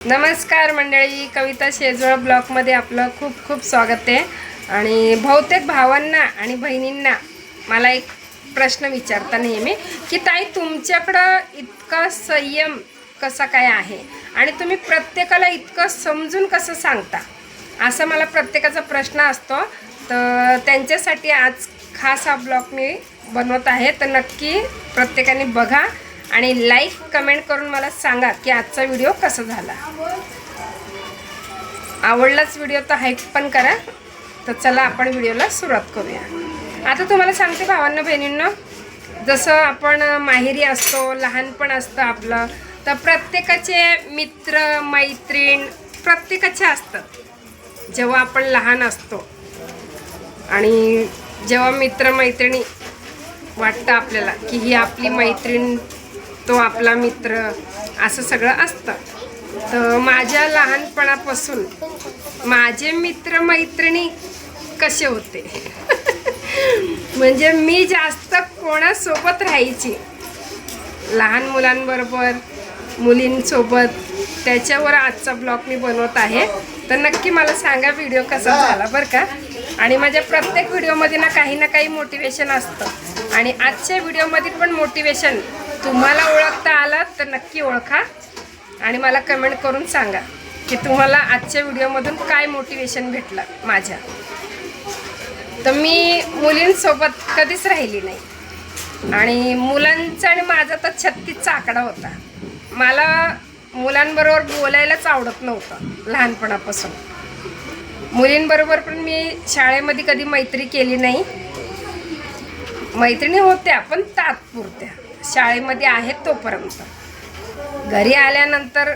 नमस्कार मंडळी, कविता शेजवळ ब्लॉगमध्ये आपलं खूप खूप स्वागत आहे। आणि बहुतेक भावांना आणि बहिणींना मला एक प्रश्न विचारता नेहमी की ताई तुमच्याकडं इतका संयम कसा काय आहे आणि तुम्ही प्रत्येकाला इतकं समजून कसं सांगता, असा मला प्रत्येकाचा प्रश्न असतो। तर त्यांच्यासाठी आज खास हा ब्लॉग मी बनवत आहे। तर नक्की प्रत्येकाने बघा आणि लाईक कमेंट करून मला सांगा की आजचा व्हिडिओ कसा झाला। आवडलाच व्हिडिओ तर हाईक पण करा। तर चला आपण व्हिडिओला सुरुवात करूया। आता तुम्हाला सांगते भावांना बहिणींना, जसं आपण माहेरी असतो, लहानपण असतं आपलं, तर प्रत्येकाचे मित्र मैत्रीण प्रत्येकाचे असतात जेव्हा आपण लहान असतो। आणि जेव्हा मित्र मैत्रिणी वाटतं आपल्याला की ही आपली मैत्रीण, तो आपला मित्र, असं सगळं असतं। तर माझ्या लहानपणापासून माझे मित्र मैत्रिणी कसे होते म्हणजे मी जास्त कोणासोबत राहायची, लहान मुलांबरोबर, मुलींसोबत, त्याच्यावर आजचा ब्लॉग मी बनवत आहे। तर नक्की मला सांगा व्हिडिओ कसा झाला बरं का। आणि माझ्या प्रत्येक व्हिडिओमध्ये ना काही मोटिवेशन असतं आणि आजच्या व्हिडिओमध्ये पण मोटिवेशन तुम्हाला ओळखता आलं तर नक्की ओळखा आणि मला कमेंट करून सांगा की तुम्हाला आजच्या व्हिडिओमधून काय मोटिवेशन भेटलं माझ्या। तर मी मुलींसोबत कधीच राहिली नाही आणि मुलांचा आणि माझा तर 36चा आकडा होता। मला मुलांबरोबर बोलायलाच आवडत नव्हतं लहानपणापासून। मुलींबरोबर पण मी शाळेमध्ये कधी मैत्री केली नाही। मैत्रिणी होत्या पण तात्पुरत्या, शाळेमध्ये आहेत तोपर्यंत। घरी आल्यानंतर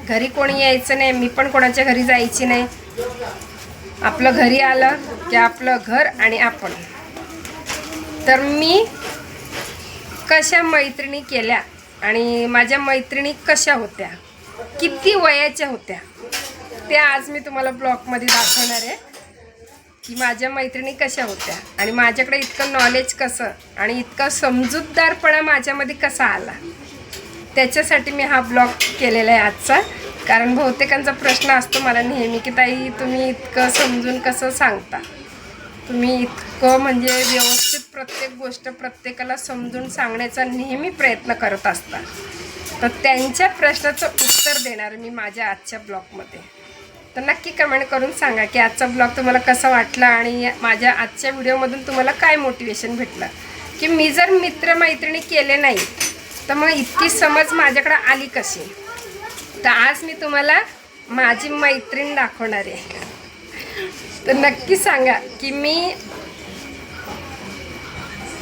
घरी कोणी यायचं नाही, मी पण कोणाच्या घरी जायची नाही। आपलं घरी आलं की आपलं घर आणि आपण। तर मी कशा मैत्रिणी केल्या आणि माझ्या मैत्रिणी कशा होत्या, किती वयाच्या होत्या, ते आज मी तुम्हाला ब्लॉगमध्ये दाखवणार आहे की माझ्या मैत्रिणी कशा होत्या आणि माझ्याकडे इतकं नॉलेज कसं आणि इतका समजूतदारपणा माझ्यामध्ये कसा आला, त्याच्यासाठी मी हा ब्लॉग केलेला आहे आजचा। कारण बहुतेकांचा प्रश्न असतो मला नेहमी की ताई तुम्ही इतकं समजून कसं सांगता, तुम्ही इतकं म्हणजे व्यवस्थित प्रत्येक गोष्ट प्रत्येकाला समजून सांगण्याचा नेहमी प्रयत्न करत असता। तर त्यांच्या प्रश्नाचं उत्तर देणार मी माझ्या आजच्या ब्लॉगमध्ये। तर नक्की कमेंट करून सांगा की आजचा ब्लॉग तुम्हाला कसा वाटला आणि माझ्या आजच्या व्हिडिओमधून तुम्हाला काय मोटिवेशन भेटलं। की मी जर मित्रमैत्रिणी केले नाही तर मग इतकी समज माझ्याकडे आली कशी। तर आज मी तुम्हाला माझी मैत्रीण दाखवणार आहे। तर नक्की सांगा की मी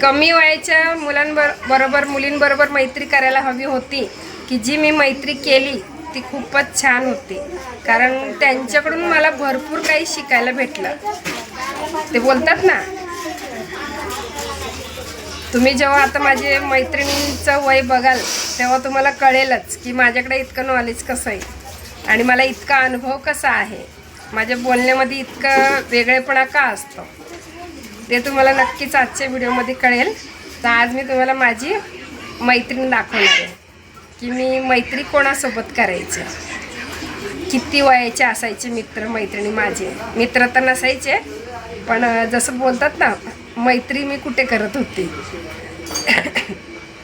कमी वयाच्या मुलींबरोबर मैत्री करायला हवी होती की जी मी मैत्री केली ती खूपच छान होती। कारण त्यांच्याकडून मला भरपूर काही शिकायला भेटलं। ते बोलतात ना, तुम्ही जेव्हा आता माझे मैत्रिणींचं वय बघाल तेव्हा तुम्हाला कळेलच की माझ्याकडे इतकं नॉलेज कसं आहे आणि मला इतका अनुभव कसा आहे, माझ्या बोलण्यामध्ये इतकं वेगळेपणा का असतो, ते तुम्हाला नक्कीच आजच्या व्हिडिओमध्ये कळेल। तर आज मी तुम्हाला माझी मैत्रीण दाखवणार आहे की मी मैत्री कोणासोबत करायची, किती वयाचे असायचे मित्र मैत्रिणी माझे। मित्र तर नसायचे पण जसं बोलतात ना, मैत्री मी कुठे करत होती।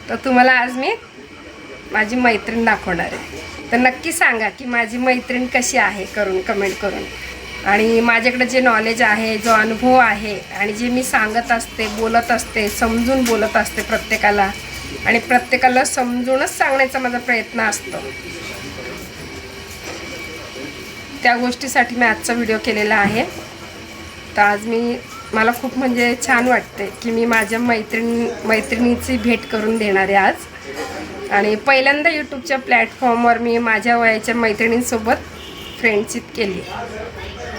तर तुम्हाला आज मी माझी मैत्रीण दाखवणार आहे। तर नक्की सांगा की माझी मैत्रीण कशी आहे करून कमेंट करून। आणि माझ्याकडे जे नॉलेज आहे, जो अनुभव आहे आणि जे मी सांगत असते, बोलत असते, समजून बोलत असते प्रत्येकाला आणि प्रत्येकाला समजूनच सांगण्याचा माझा प्रयत्न असतो, त्या गोष्टीसाठी मी आजचा व्हिडिओ केलेला आहे। तर आज मला खूप म्हणजे छान वाटते की मी माझ्या मैत्रिणीची भेट करून देणार आहे आज। आणि पहिल्यांदा यूट्यूबच्या प्लॅटफॉर्मवर मी माझ्या वयाच्या मैत्रिणींसोबत फ्रेंडशिप केली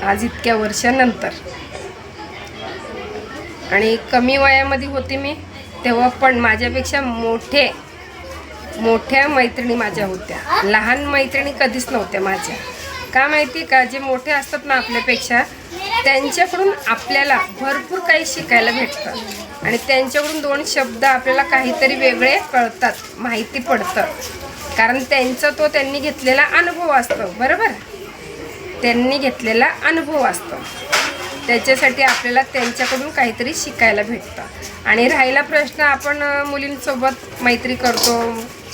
आज इतक्या वर्षानंतर। आणि कमी वयामध्ये होती मी तेव्हा पण माझ्यापेक्षा मोठ्या मैत्रिणी माझ्या होत्या, लहान मैत्रिणी कधीच नव्हत्या माझ्या। का माहिती का, जे मोठे असतात ना आपल्यापेक्षा त्यांच्याकडून आपल्याला भरपूर काही शिकायला भेटतं आणि त्यांच्याकडून दोन शब्द आपल्याला काहीतरी वेगळे कळतात, माहिती पडतं। कारण त्यांनी घेतलेला अनुभव असतो, बरोबर. त्यांनी घेतलेला अनुभव असतो, त्याच्यासाठी आपल्याला त्यांच्याकडून काहीतरी शिकायला भेटतं. आणि राहिला प्रश्न, आपण मुलींसोबत मैत्री करतो,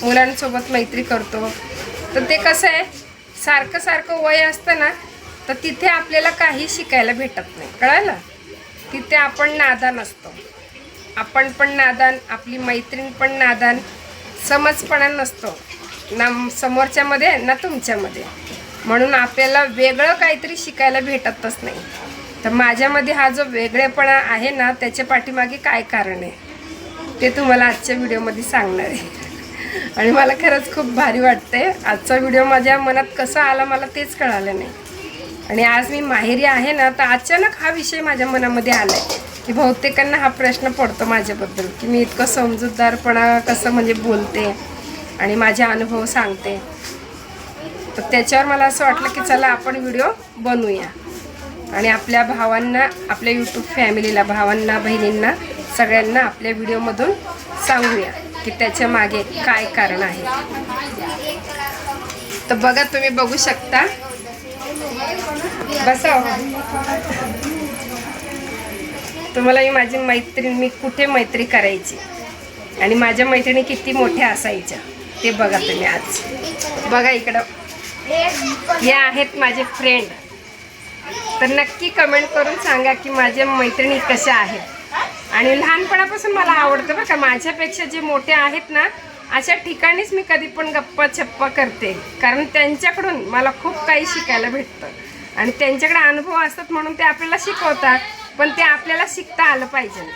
मुलांसोबत मैत्री करतो, तर ते कसं आहे, सारखं सारखं वय असतं ना, तर तिथे आपल्याला काही शिकायला भेटत नाही, कळलं. तिथे आपण नादान असतो, आपण पण नादान, आपली मैत्रीण पण नादान, समजपणा नसतो ना समोरच्यामध्ये ना तुमच्यामध्ये. म्हणून आपल्याला वेगळं काहीतरी शिकायला भेटतच नाही. तर माझ्यामध्ये हा जो वेगळेपणा आहे ना, त्याच्या पाठीमागे काय कारण आहे ते तुम्हाला आजच्या व्हिडिओमध्ये सांगणार आहे. आणि मला खरंच खूप भारी वाटते. आजचा व्हिडिओ माझ्या मनात कसा आला मला तेच कळालं नाही. आणि आज मी माहेरी आहे ना, तर अचानक हा विषय माझ्या मनामध्ये आला आहे की बहुतेकांना हा प्रश्न पडतो माझ्याबद्दल की मी इतकं समजूतदारपणा कसं म्हणजे बोलते आणि माझे अनुभव सांगते. तर त्याच्यावर मला असं वाटलं की चला आपण व्हिडिओ बनवूया आणि आपल्या भावांना, आपल्या यूट्यूब फॅमिलीला, भावांना, बहिणींना, सगळ्यांना आपल्या व्हिडिओमधून सांगूया की त्याच्या मागे काय कारण आहे. तर बघा, तुम्ही बघू शकता, बसा. तुम्हाला ही माझी मैत्रीण, मी कुठे मैत्री करायची आणि माझ्या मैत्रिणी किती मोठ्या असायच्या ते बघा तुम्ही. आज बघा इकडं, हे आहेत माझे फ्रेंड. तर नक्की कमेंट करून सांगा की माझ्या मैत्रिणी कशा आहेत. आणि लहानपणापासून मला आवडतं बरं का, माझ्यापेक्षा जे मोठे आहेत ना, अशा ठिकाणीच मी कधी पण गप्पा छप्पा करते, कारण त्यांच्याकडून मला खूप काही शिकायला भेटतं. आणि त्यांच्याकडे अनुभव असतात म्हणून ते आपल्याला शिकवतात, पण ते आपल्याला शिकता आलं पाहिजे.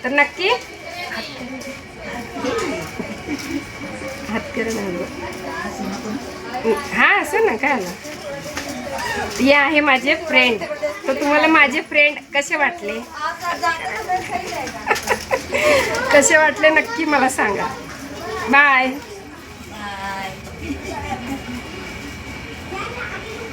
तर नक्की हात करा हा, असं ना काय ना. हे आहे माझे फ्रेंड. तर तुम्हाला माझे फ्रेंड कसे वाटले कसे वाटले नक्की मला सांगा. बाय.